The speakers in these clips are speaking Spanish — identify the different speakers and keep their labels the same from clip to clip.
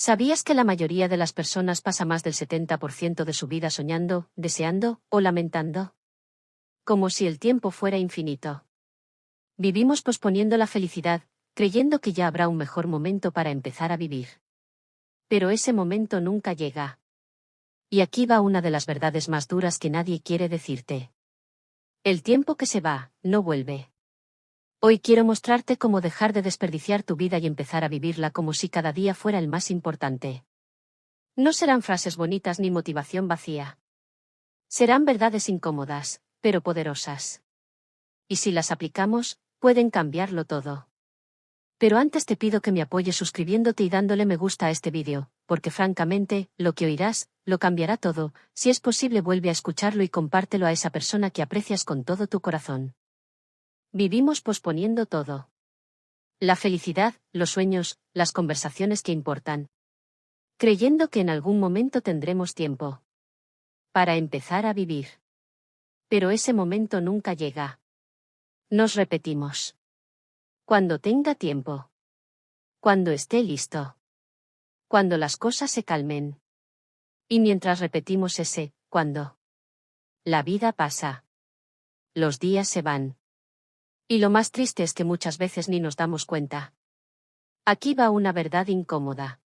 Speaker 1: ¿Sabías que la mayoría de las personas pasa más del 70% de su vida soñando, deseando o lamentando? Como si el tiempo fuera infinito. Vivimos posponiendo la felicidad, creyendo que ya habrá un mejor momento para empezar a vivir. Pero ese momento nunca llega. Y aquí va una de las verdades más duras que nadie quiere decirte. El tiempo que se va, no vuelve. Hoy quiero mostrarte cómo dejar de desperdiciar tu vida y empezar a vivirla como si cada día fuera el más importante. No serán frases bonitas ni motivación vacía. Serán verdades incómodas, pero poderosas. Y si las aplicamos, pueden cambiarlo todo. Pero antes te pido que me apoyes suscribiéndote y dándole me gusta a este vídeo, porque francamente, lo que oirás, lo cambiará todo. Si es posible, vuelve a escucharlo y compártelo a esa persona que aprecias con todo tu corazón. Vivimos posponiendo todo. La felicidad, los sueños, las conversaciones que importan. Creyendo que en algún momento tendremos tiempo para empezar a vivir. Pero ese momento nunca llega. Nos repetimos. Cuando tenga tiempo. Cuando esté listo. Cuando las cosas se calmen. Y mientras repetimos ese, cuando. La vida pasa. Los días se van. Y lo más triste es que muchas veces ni nos damos cuenta. Aquí va una verdad incómoda.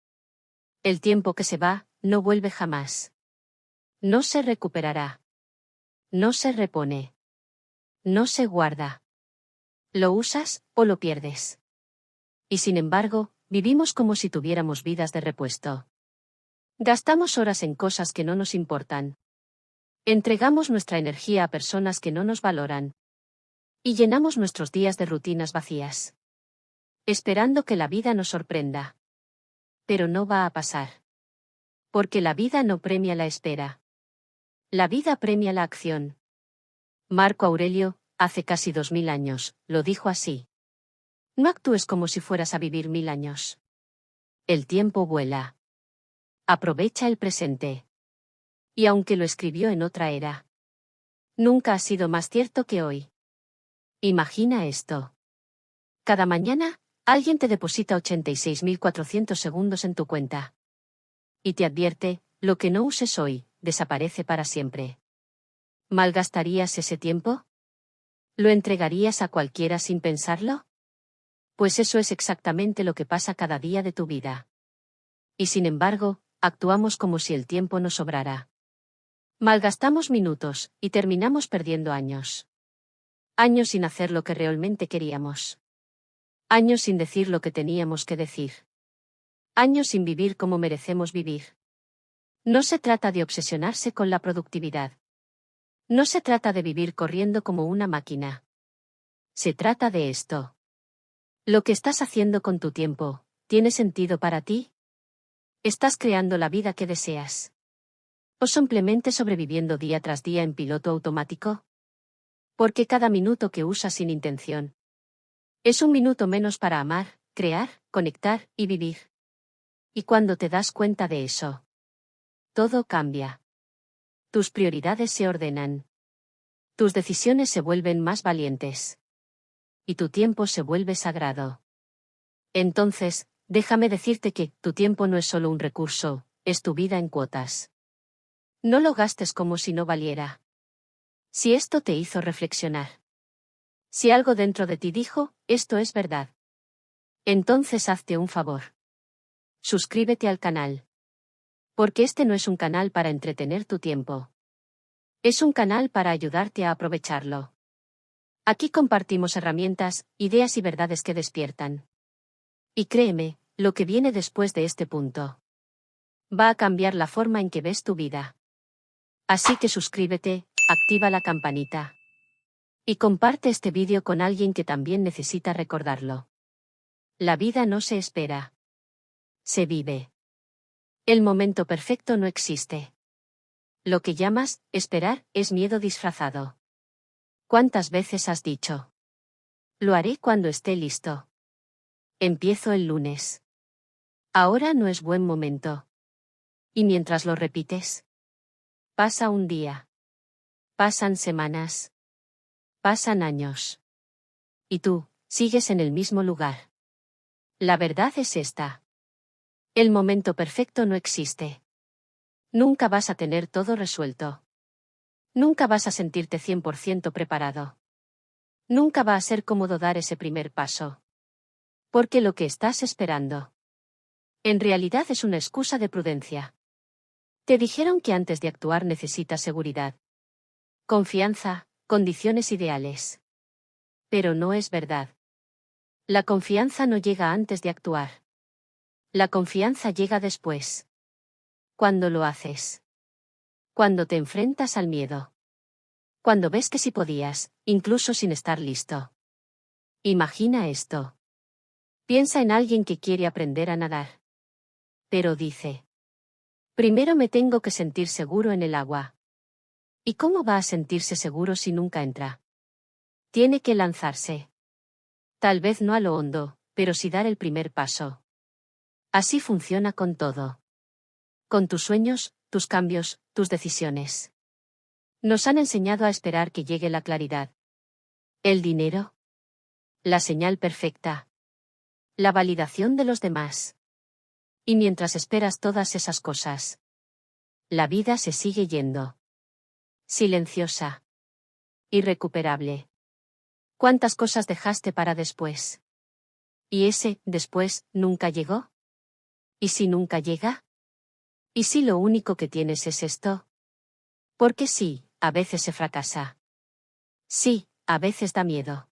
Speaker 1: El tiempo que se va, no vuelve jamás. No se recuperará. No se repone. No se guarda. Lo usas, o lo pierdes. Y sin embargo, vivimos como si tuviéramos vidas de repuesto. Gastamos horas en cosas que no nos importan. Entregamos nuestra energía a personas que no nos valoran. Y llenamos nuestros días de rutinas vacías. Esperando que la vida nos sorprenda. Pero no va a pasar. Porque la vida no premia la espera. La vida premia la acción. Marco Aurelio, hace casi 2000 años, lo dijo así. No actúes como si fueras a vivir 1000 años. El tiempo vuela. Aprovecha el presente. Y aunque lo escribió en otra era, nunca ha sido más cierto que hoy. Imagina esto. Cada mañana, alguien te deposita 86.400 segundos en tu cuenta. Y te advierte, lo que no uses hoy, desaparece para siempre. ¿Malgastarías ese tiempo? ¿Lo entregarías a cualquiera sin pensarlo? Pues eso es exactamente lo que pasa cada día de tu vida. Y sin embargo, actuamos como si el tiempo nos sobrara. Malgastamos minutos, y terminamos perdiendo años. Años sin hacer lo que realmente queríamos. Años sin decir lo que teníamos que decir. Años sin vivir como merecemos vivir. No se trata de obsesionarse con la productividad. No se trata de vivir corriendo como una máquina. Se trata de esto. ¿Lo que estás haciendo con tu tiempo, tiene sentido para ti? ¿Estás creando la vida que deseas? ¿O simplemente sobreviviendo día tras día en piloto automático? Porque cada minuto que usas sin intención es un minuto menos para amar, crear, conectar y vivir. Y cuando te das cuenta de eso, todo cambia. Tus prioridades se ordenan. Tus decisiones se vuelven más valientes. Y tu tiempo se vuelve sagrado. Entonces, déjame decirte que tu tiempo no es solo un recurso, es tu vida en cuotas. No lo gastes como si no valiera. Si esto te hizo reflexionar. Si algo dentro de ti dijo, esto es verdad. Entonces hazte un favor. Suscríbete al canal. Porque este no es un canal para entretener tu tiempo. Es un canal para ayudarte a aprovecharlo. Aquí compartimos herramientas, ideas y verdades que despiertan. Y créeme, lo que viene después de este punto va a cambiar la forma en que ves tu vida. Así que suscríbete, activa la campanita. Y comparte este vídeo con alguien que también necesita recordarlo. La vida no se espera. Se vive. El momento perfecto no existe. Lo que llamas esperar es miedo disfrazado. ¿Cuántas veces has dicho? Lo haré cuando esté listo. Empiezo el lunes. Ahora no es buen momento. Y mientras lo repites, pasa un día. Pasan semanas. Pasan años. Y tú, sigues en el mismo lugar. La verdad es esta. El momento perfecto no existe. Nunca vas a tener todo resuelto. Nunca vas a sentirte 100% preparado. Nunca va a ser cómodo dar ese primer paso. Porque lo que estás esperando, en realidad es una excusa de prudencia. Te dijeron que antes de actuar necesitas seguridad, confianza, condiciones ideales. Pero no es verdad. La confianza no llega antes de actuar. La confianza llega después. Cuando lo haces. Cuando te enfrentas al miedo. Cuando ves que sí podías, incluso sin estar listo. Imagina esto. Piensa en alguien que quiere aprender a nadar. Pero dice: primero me tengo que sentir seguro en el agua. ¿Y cómo va a sentirse seguro si nunca entra? Tiene que lanzarse. Tal vez no a lo hondo, pero sí dar el primer paso. Así funciona con todo. Con tus sueños, tus cambios, tus decisiones. Nos han enseñado a esperar que llegue la claridad. El dinero. La señal perfecta. La validación de los demás. Y mientras esperas todas esas cosas, la vida se sigue yendo. Silenciosa. Irrecuperable. ¿Cuántas cosas dejaste para después? ¿Y ese después nunca llegó? ¿Y si nunca llega? ¿Y si lo único que tienes es esto? Porque sí, a veces se fracasa. Sí, a veces da miedo.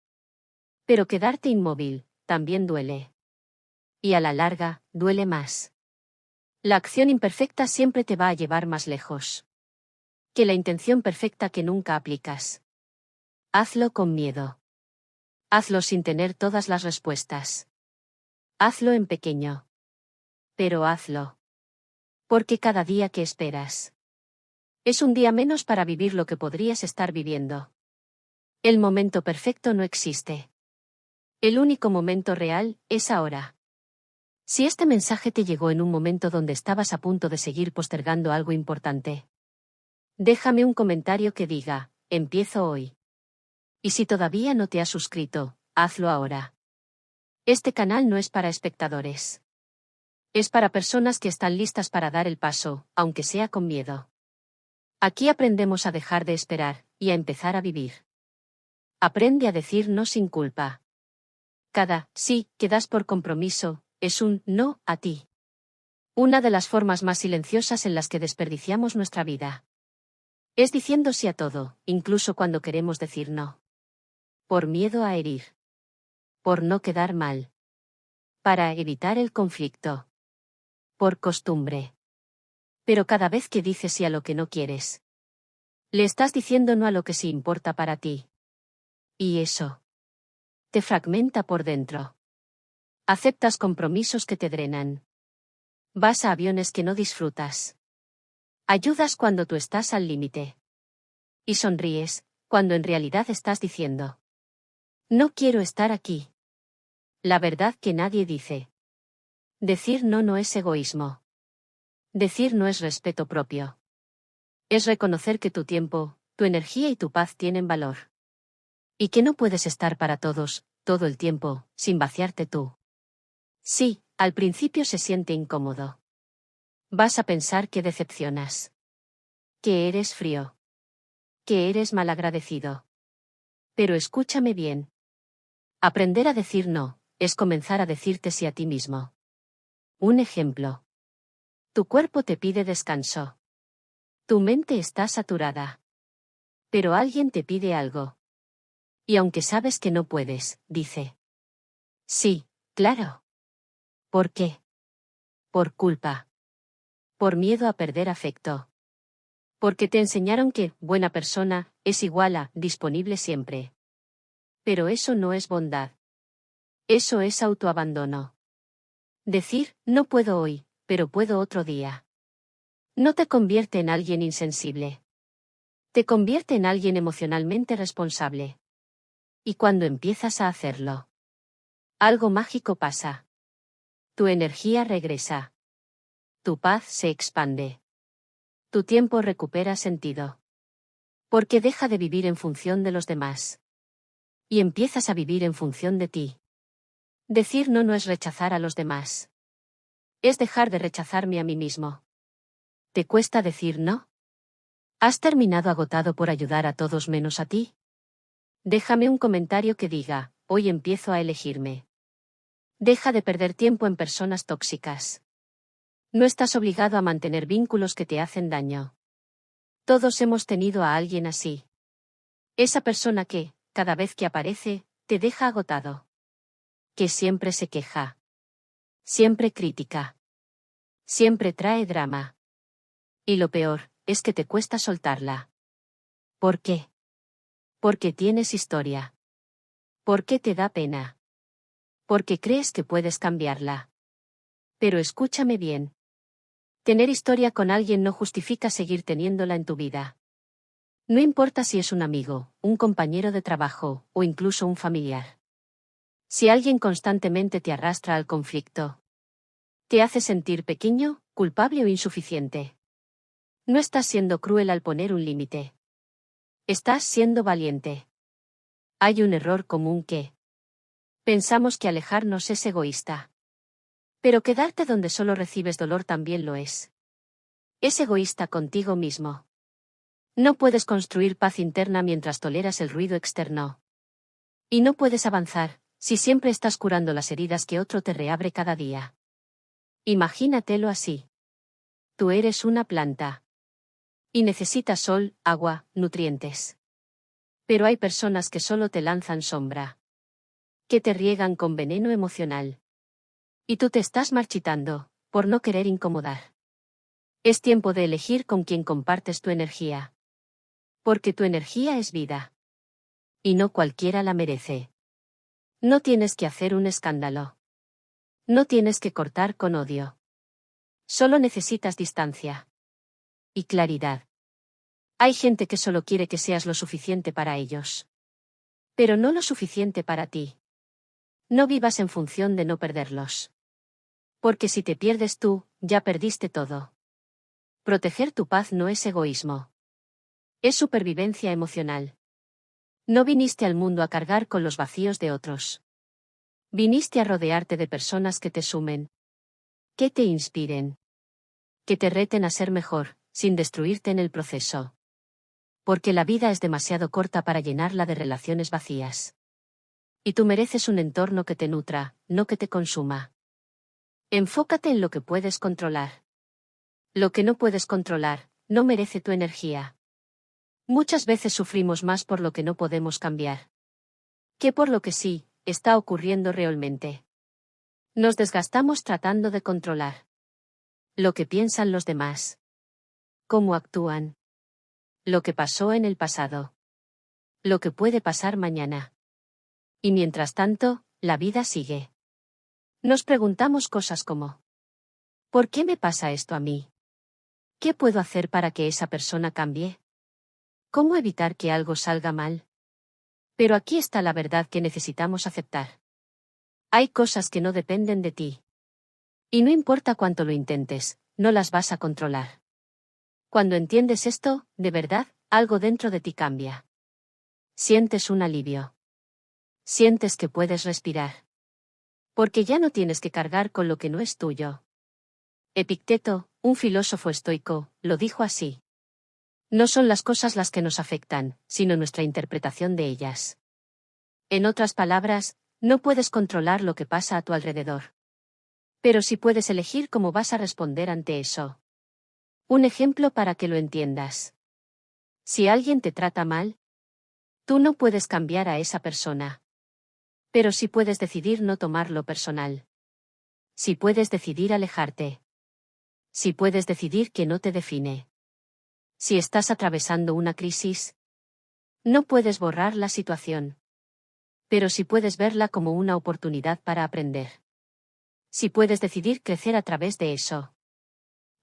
Speaker 1: Pero quedarte inmóvil también duele. Y a la larga, duele más. La acción imperfecta siempre te va a llevar más lejos que la intención perfecta que nunca aplicas. Hazlo con miedo. Hazlo sin tener todas las respuestas. Hazlo en pequeño. Pero hazlo. Porque cada día que esperas es un día menos para vivir lo que podrías estar viviendo. El momento perfecto no existe. El único momento real es ahora. Si este mensaje te llegó en un momento donde estabas a punto de seguir postergando algo importante, déjame un comentario que diga: empiezo hoy. Y si todavía no te has suscrito, hazlo ahora. Este canal no es para espectadores. Es para personas que están listas para dar el paso, aunque sea con miedo. Aquí aprendemos a dejar de esperar y a empezar a vivir. Aprende a decir no sin culpa. Cada sí que das por compromiso es un no a ti. Una de las formas más silenciosas en las que desperdiciamos nuestra vida es diciendo sí a todo, incluso cuando queremos decir no. Por miedo a herir. Por no quedar mal. Para evitar el conflicto. Por costumbre. Pero cada vez que dices sí a lo que no quieres, le estás diciendo no a lo que sí importa para ti. Y eso te fragmenta por dentro. Aceptas compromisos que te drenan. Vas a aviones que no disfrutas. Ayudas cuando tú estás al límite. Y sonríes, cuando en realidad estás diciendo: no quiero estar aquí. La verdad que nadie dice. Decir no no es egoísmo. Decir no es respeto propio. Es reconocer que tu tiempo, tu energía y tu paz tienen valor. Y que no puedes estar para todos, todo el tiempo, sin vaciarte tú. Sí, al principio se siente incómodo. Vas a pensar que decepcionas. Que eres frío. Que eres malagradecido. Pero escúchame bien. Aprender a decir no, es comenzar a decirte sí a ti mismo. Un ejemplo. Tu cuerpo te pide descanso. Tu mente está saturada. Pero alguien te pide algo. Y aunque sabes que no puedes, dice: sí, claro. ¿Por qué? Por culpa. Por miedo a perder afecto. Porque te enseñaron que buena persona es igual a disponible siempre. Pero eso no es bondad. Eso es autoabandono. Decir no puedo hoy, pero puedo otro día. No te convierte en alguien insensible. Te convierte en alguien emocionalmente responsable. Y cuando empiezas a hacerlo, algo mágico pasa. Tu energía regresa. Tu paz se expande. Tu tiempo recupera sentido. Porque deja de vivir en función de los demás. Y empiezas a vivir en función de ti. Decir no no es rechazar a los demás. Es dejar de rechazarme a mí mismo. ¿Te cuesta decir no? ¿Has terminado agotado por ayudar a todos menos a ti? Déjame un comentario que diga, hoy empiezo a elegirme. Deja de perder tiempo en personas tóxicas. No estás obligado a mantener vínculos que te hacen daño. Todos hemos tenido a alguien así. Esa persona que, cada vez que aparece, te deja agotado. Que siempre se queja. Siempre critica. Siempre trae drama. Y lo peor, es que te cuesta soltarla. ¿Por qué? Porque tienes historia. ¿Por qué te da pena? Porque crees que puedes cambiarla. Pero escúchame bien. Tener historia con alguien no justifica seguir teniéndola en tu vida. No importa si es un amigo, un compañero de trabajo, o incluso un familiar. Si alguien constantemente te arrastra al conflicto, te hace sentir pequeño, culpable o insuficiente. No estás siendo cruel al poner un límite. Estás siendo valiente. Hay un error común que pensamos que alejarnos es egoísta. Pero quedarte donde solo recibes dolor también lo es. Es egoísta contigo mismo. No puedes construir paz interna mientras toleras el ruido externo. Y no puedes avanzar, si siempre estás curando las heridas que otro te reabre cada día. Imagínatelo así. Tú eres una planta. Y necesitas sol, agua, nutrientes. Pero hay personas que solo te lanzan sombra. Que te riegan con veneno emocional. Y tú te estás marchitando, por no querer incomodar. Es tiempo de elegir con quién compartes tu energía. Porque tu energía es vida. Y no cualquiera la merece. No tienes que hacer un escándalo. No tienes que cortar con odio. Solo necesitas distancia. Y claridad. Hay gente que solo quiere que seas lo suficiente para ellos. Pero no lo suficiente para ti. No vivas en función de no perderlos. Porque si te pierdes tú, ya perdiste todo. Proteger tu paz no es egoísmo. Es supervivencia emocional. No viniste al mundo a cargar con los vacíos de otros. Viniste a rodearte de personas que te sumen. Que te inspiren. Que te reten a ser mejor, sin destruirte en el proceso. Porque la vida es demasiado corta para llenarla de relaciones vacías. Y tú mereces un entorno que te nutra, no que te consuma. Enfócate en lo que puedes controlar. Lo que no puedes controlar, no merece tu energía. Muchas veces sufrimos más por lo que no podemos cambiar. Que por lo que sí, está ocurriendo realmente. Nos desgastamos tratando de controlar. Lo que piensan los demás. Cómo actúan. Lo que pasó en el pasado. Lo que puede pasar mañana. Y mientras tanto, la vida sigue. Nos preguntamos cosas como: ¿por qué me pasa esto a mí? ¿Qué puedo hacer para que esa persona cambie? ¿Cómo evitar que algo salga mal? Pero aquí está la verdad que necesitamos aceptar. Hay cosas que no dependen de ti. Y no importa cuánto lo intentes, no las vas a controlar. Cuando entiendes esto, de verdad, algo dentro de ti cambia. Sientes un alivio. Sientes que puedes respirar. Porque ya no tienes que cargar con lo que no es tuyo. Epicteto, un filósofo estoico, lo dijo así. No son las cosas las que nos afectan, sino nuestra interpretación de ellas. En otras palabras, no puedes controlar lo que pasa a tu alrededor. Pero sí puedes elegir cómo vas a responder ante eso. Un ejemplo para que lo entiendas. Si alguien te trata mal, tú no puedes cambiar a esa persona. Pero sí puedes decidir no tomarlo personal. Sí puedes decidir alejarte. Sí puedes decidir que no te define. Si estás atravesando una crisis, no puedes borrar la situación. Pero sí puedes verla como una oportunidad para aprender. Sí puedes decidir crecer a través de eso.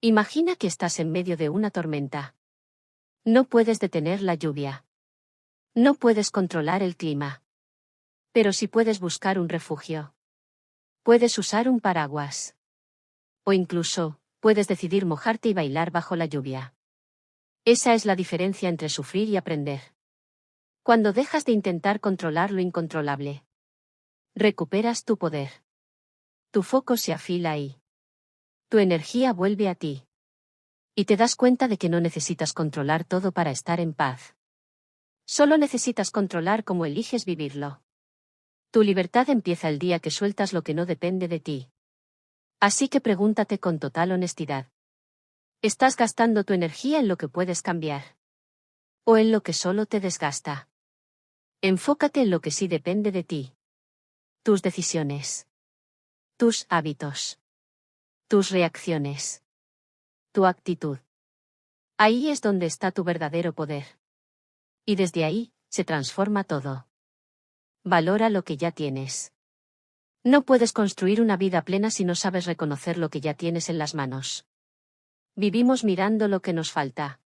Speaker 1: Imagina que estás en medio de una tormenta. No puedes detener la lluvia. No puedes controlar el clima. Pero sí puedes buscar un refugio. Puedes usar un paraguas. O incluso, puedes decidir mojarte y bailar bajo la lluvia. Esa es la diferencia entre sufrir y aprender. Cuando dejas de intentar controlar lo incontrolable, recuperas tu poder. Tu foco se afila ahí. Tu energía vuelve a ti. Y te das cuenta de que no necesitas controlar todo para estar en paz. Solo necesitas controlar cómo eliges vivirlo. Tu libertad empieza el día que sueltas lo que no depende de ti. Así que pregúntate con total honestidad. ¿Estás gastando tu energía en lo que puedes cambiar? ¿O en lo que solo te desgasta? Enfócate en lo que sí depende de ti. Tus decisiones. Tus hábitos. Tus reacciones. Tu actitud. Ahí es donde está tu verdadero poder. Y desde ahí, se transforma todo. Valora lo que ya tienes. No puedes construir una vida plena si no sabes reconocer lo que ya tienes en las manos. Vivimos mirando lo que nos falta.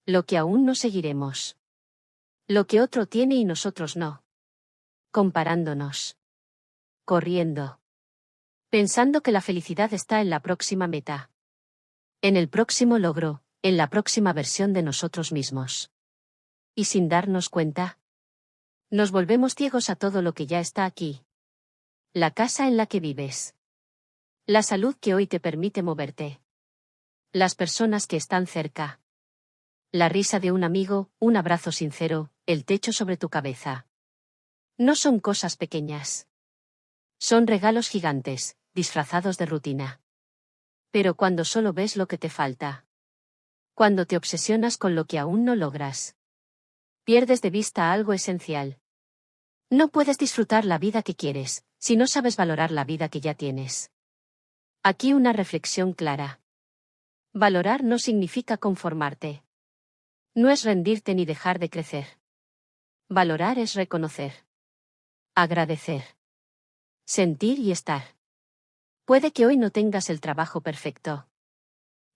Speaker 1: Lo que aún no seguiremos. Lo que otro tiene y nosotros no. Comparándonos. Corriendo. Pensando que la felicidad está en la próxima meta. En el próximo logro, en la próxima versión de nosotros mismos. Y sin darnos cuenta, nos volvemos ciegos a todo lo que ya está aquí. La casa en la que vives. La salud que hoy te permite moverte. Las personas que están cerca. La risa de un amigo, un abrazo sincero, el techo sobre tu cabeza. No son cosas pequeñas. Son regalos gigantes, disfrazados de rutina. Pero cuando solo ves lo que te falta. Cuando te obsesionas con lo que aún no logras. Pierdes de vista algo esencial. No puedes disfrutar la vida que quieres, si no sabes valorar la vida que ya tienes. Aquí una reflexión clara. Valorar no significa conformarte. No es rendirte ni dejar de crecer. Valorar es reconocer. Agradecer. Sentir y estar. Puede que hoy no tengas el trabajo perfecto.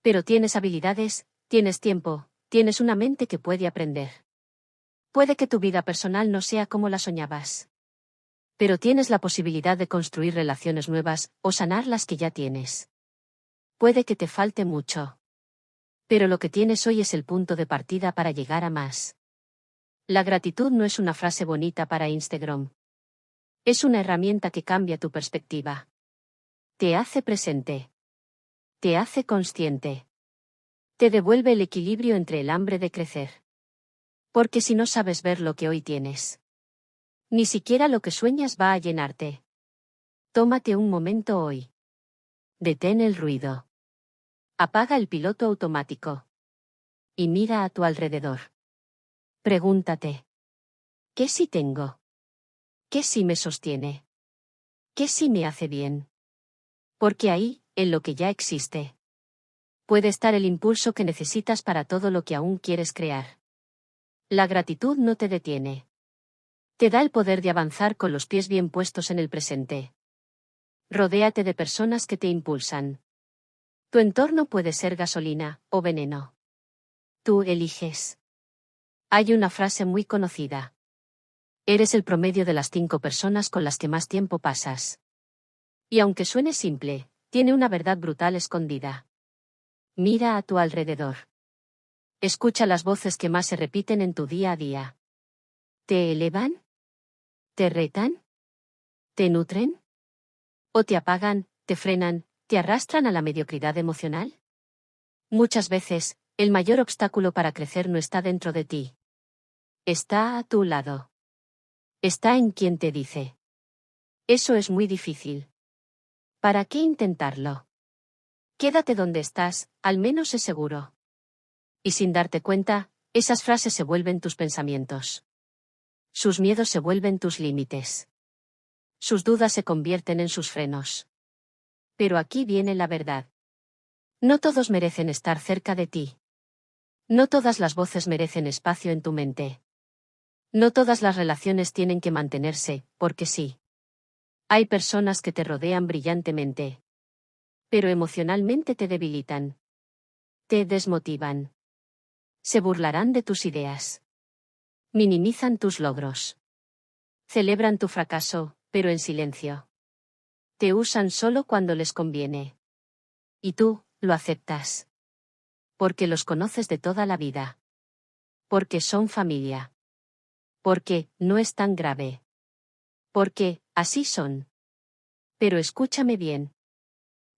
Speaker 1: Pero tienes habilidades, tienes tiempo, tienes una mente que puede aprender. Puede que tu vida personal no sea como la soñabas. Pero tienes la posibilidad de construir relaciones nuevas, o sanar las que ya tienes. Puede que te falte mucho. Pero lo que tienes hoy es el punto de partida para llegar a más. La gratitud no es una frase bonita para Instagram. Es una herramienta que cambia tu perspectiva. Te hace presente. Te hace consciente. Te devuelve el equilibrio entre el hambre de crecer. Porque si no sabes ver lo que hoy tienes, ni siquiera lo que sueñas va a llenarte. Tómate un momento hoy. Detén el ruido. Apaga el piloto automático. Y mira a tu alrededor. Pregúntate. ¿Qué sí tengo? ¿Qué sí me sostiene? ¿Qué sí me hace bien? Porque ahí, en lo que ya existe, puede estar el impulso que necesitas para todo lo que aún quieres crear. La gratitud no te detiene. Te da el poder de avanzar con los pies bien puestos en el presente. Rodéate de personas que te impulsan. Tu entorno puede ser gasolina o veneno. Tú eliges. Hay una frase muy conocida. Eres el promedio de las 5 personas con las que más tiempo pasas. Y aunque suene simple, tiene una verdad brutal escondida. Mira a tu alrededor. Escucha las voces que más se repiten en tu día a día. ¿Te elevan? ¿Te retan? ¿Te nutren? ¿O te apagan, te frenan, te arrastran a la mediocridad emocional? Muchas veces, el mayor obstáculo para crecer no está dentro de ti. Está a tu lado. Está en quien te dice. Eso es muy difícil. ¿Para qué intentarlo? Quédate donde estás, al menos es seguro. Y sin darte cuenta, esas frases se vuelven tus pensamientos. Sus miedos se vuelven tus límites. Sus dudas se convierten en sus frenos. Pero aquí viene la verdad. No todos merecen estar cerca de ti. No todas las voces merecen espacio en tu mente. No todas las relaciones tienen que mantenerse, porque sí. Hay personas que te rodean brillantemente. Pero emocionalmente te debilitan. Te desmotivan. Se burlarán de tus ideas. Minimizan tus logros. Celebran tu fracaso, pero en silencio. Te usan solo cuando les conviene. Y tú, lo aceptas. Porque los conoces de toda la vida. Porque son familia. Porque, no es tan grave. Porque, así son. Pero escúchame bien.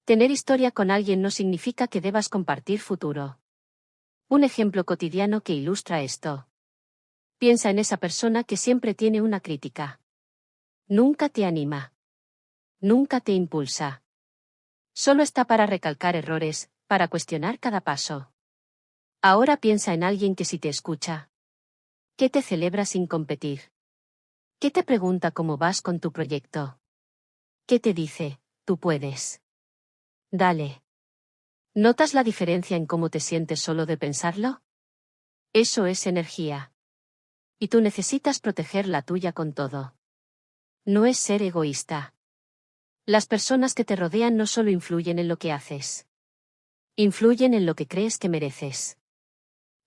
Speaker 1: Tener historia con alguien no significa que debas compartir futuro. Un ejemplo cotidiano que ilustra esto. Piensa en esa persona que siempre tiene una crítica. Nunca te anima. Nunca te impulsa. Solo está para recalcar errores, para cuestionar cada paso. Ahora piensa en alguien que sí te escucha. ¿Qué te celebra sin competir? ¿Qué te pregunta cómo vas con tu proyecto? ¿Qué te dice, tú puedes? Dale. ¿Notas la diferencia en cómo te sientes solo de pensarlo? Eso es energía. Y tú necesitas proteger la tuya con todo. No es ser egoísta. Las personas que te rodean no solo influyen en lo que haces. Influyen en lo que crees que mereces.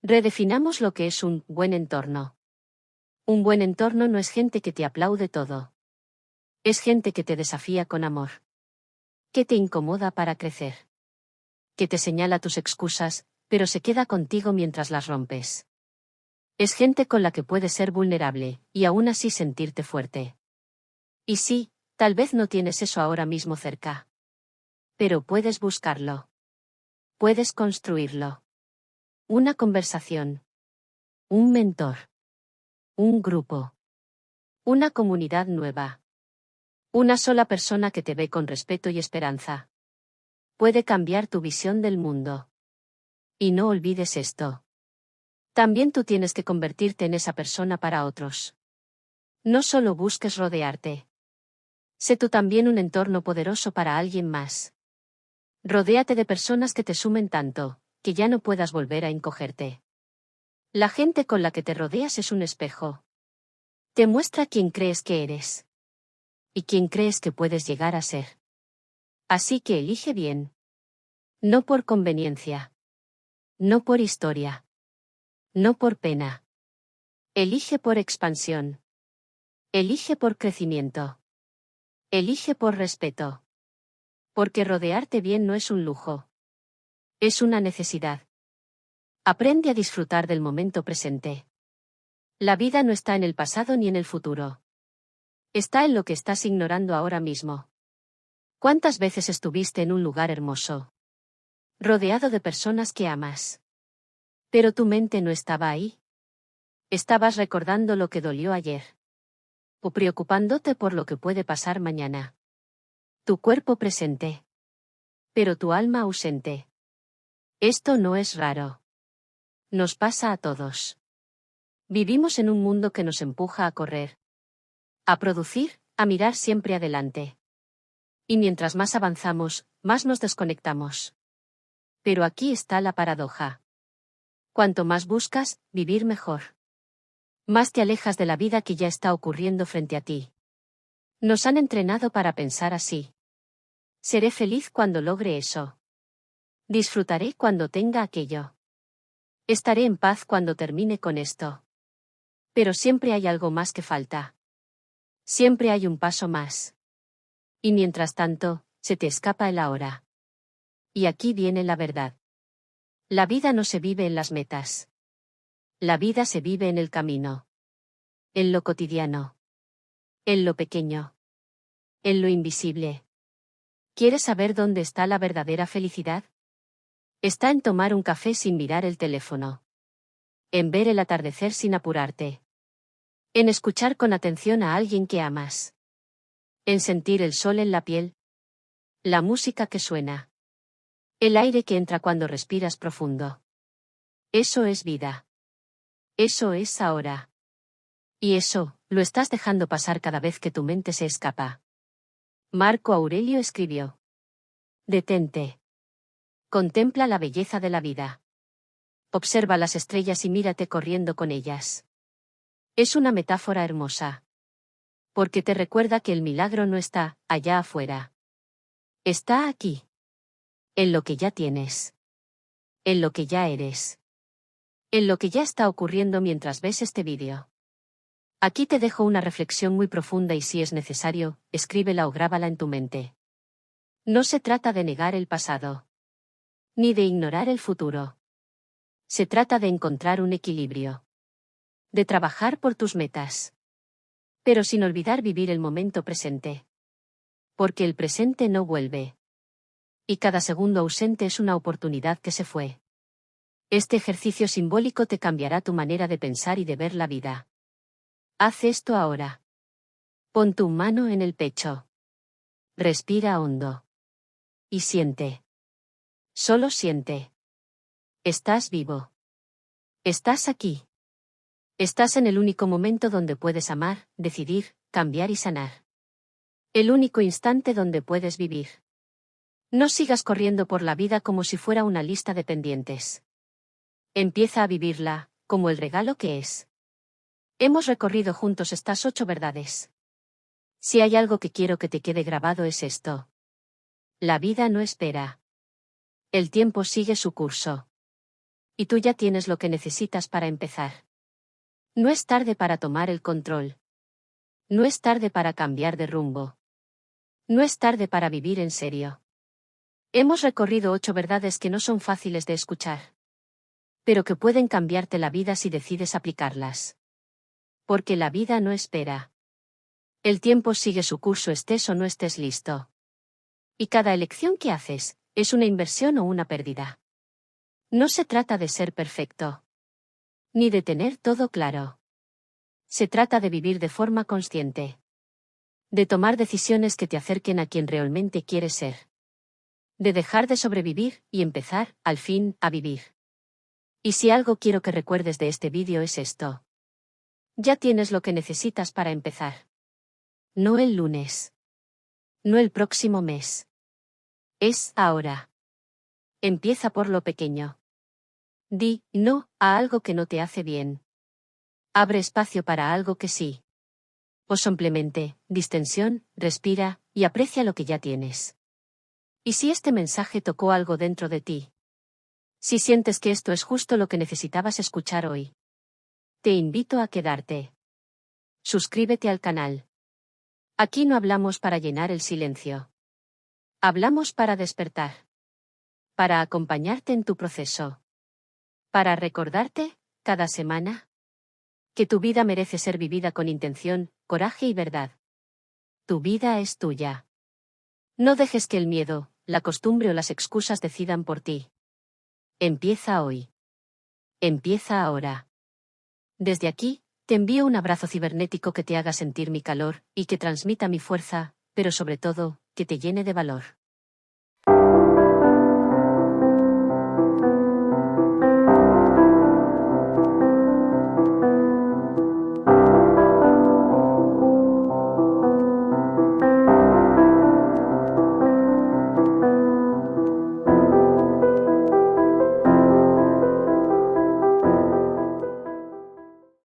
Speaker 1: Redefinamos lo que es un buen entorno. Un buen entorno no es gente que te aplaude todo. Es gente que te desafía con amor. Que te incomoda para crecer. Que te señala tus excusas, pero se queda contigo mientras las rompes. Es gente con la que puedes ser vulnerable, y aún así sentirte fuerte. Y sí, tal vez no tienes eso ahora mismo cerca. Pero puedes buscarlo. Puedes construirlo. Una conversación. Un mentor. Un grupo. Una comunidad nueva. Una sola persona que te ve con respeto y esperanza. Puede cambiar tu visión del mundo. Y no olvides esto. También tú tienes que convertirte en esa persona para otros. No solo busques rodearte. Sé tú también un entorno poderoso para alguien más. Rodéate de personas que te sumen tanto, que ya no puedas volver a encogerte. La gente con la que te rodeas es un espejo. Te muestra quién crees que eres. Y quién crees que puedes llegar a ser. Así que elige bien. No por conveniencia. No por historia. No por pena. Elige por expansión. Elige por crecimiento. Elige por respeto. Porque rodearte bien no es un lujo. Es una necesidad. Aprende a disfrutar del momento presente. La vida no está en el pasado ni en el futuro. Está en lo que estás ignorando ahora mismo. ¿Cuántas veces estuviste en un lugar hermoso? Rodeado de personas que amas. Pero tu mente no estaba ahí. Estabas recordando lo que dolió ayer. O preocupándote por lo que puede pasar mañana. Tu cuerpo presente. Pero tu alma ausente. Esto no es raro. Nos pasa a todos. Vivimos en un mundo que nos empuja a correr. A producir, a mirar siempre adelante. Y mientras más avanzamos, más nos desconectamos. Pero aquí está la paradoja. Cuanto más buscas, vivir mejor. Más te alejas de la vida que ya está ocurriendo frente a ti. Nos han entrenado para pensar así. Seré feliz cuando logre eso. Disfrutaré cuando tenga aquello. Estaré en paz cuando termine con esto. Pero siempre hay algo más que falta. Siempre hay un paso más. Y mientras tanto, se te escapa el ahora. Y aquí viene la verdad. La vida no se vive en las metas. La vida se vive en el camino. En lo cotidiano. En lo pequeño. En lo invisible. ¿Quieres saber dónde está la verdadera felicidad? Está en tomar un café sin mirar el teléfono. En ver el atardecer sin apurarte. En escuchar con atención a alguien que amas. En sentir el sol en la piel. La música que suena. El aire que entra cuando respiras profundo. Eso es vida. Eso es ahora. Y eso, lo estás dejando pasar cada vez que tu mente se escapa. Marco Aurelio escribió. Detente. Contempla la belleza de la vida. Observa las estrellas y mírate corriendo con ellas. Es una metáfora hermosa. Porque te recuerda que el milagro no está allá afuera. Está aquí. En lo que ya tienes. En lo que ya eres. En lo que ya está ocurriendo mientras ves este vídeo. Aquí te dejo una reflexión muy profunda y si es necesario, escríbela o grábala en tu mente. No se trata de negar el pasado. Ni de ignorar el futuro. Se trata de encontrar un equilibrio. De trabajar por tus metas. Pero sin olvidar vivir el momento presente. Porque el presente no vuelve. Y cada segundo ausente es una oportunidad que se fue. Este ejercicio simbólico te cambiará tu manera de pensar y de ver la vida. Haz esto ahora. Pon tu mano en el pecho. Respira hondo. Y siente. Solo siente. Estás vivo. Estás aquí. Estás en el único momento donde puedes amar, decidir, cambiar y sanar. El único instante donde puedes vivir. No sigas corriendo por la vida como si fuera una lista de pendientes. Empieza a vivirla, como el regalo que es. Hemos recorrido juntos estas 8 verdades. Si hay algo que quiero que te quede grabado es esto. La vida no espera. El tiempo sigue su curso. Y tú ya tienes lo que necesitas para empezar. No es tarde para tomar el control. No es tarde para cambiar de rumbo. No es tarde para vivir en serio. Hemos recorrido 8 verdades que no son fáciles de escuchar. Pero que pueden cambiarte la vida si decides aplicarlas. Porque la vida no espera. El tiempo sigue su curso estés o no estés listo. Y cada elección que haces, es una inversión o una pérdida. No se trata de ser perfecto. Ni de tener todo claro. Se trata de vivir de forma consciente. De tomar decisiones que te acerquen a quien realmente quieres ser. De dejar de sobrevivir y empezar, al fin, a vivir. Y si algo quiero que recuerdes de este vídeo es esto. Ya tienes lo que necesitas para empezar. No el lunes. No el próximo mes. Es ahora. Empieza por lo pequeño. Di no a algo que no te hace bien. Abre espacio para algo que sí. O simplemente, distensión, respira, y aprecia lo que ya tienes. ¿Y si este mensaje tocó algo dentro de ti? Si sientes que esto es justo lo que necesitabas escuchar hoy. Te invito a quedarte. Suscríbete al canal. Aquí no hablamos para llenar el silencio. Hablamos para despertar. Para acompañarte en tu proceso. Para recordarte, cada semana, que tu vida merece ser vivida con intención, coraje y verdad. Tu vida es tuya. No dejes que el miedo, la costumbre o las excusas decidan por ti. Empieza hoy. Empieza ahora. Desde aquí, te envío un abrazo cibernético que te haga sentir mi calor, y que transmita mi fuerza, pero sobre todo, que te llene de valor.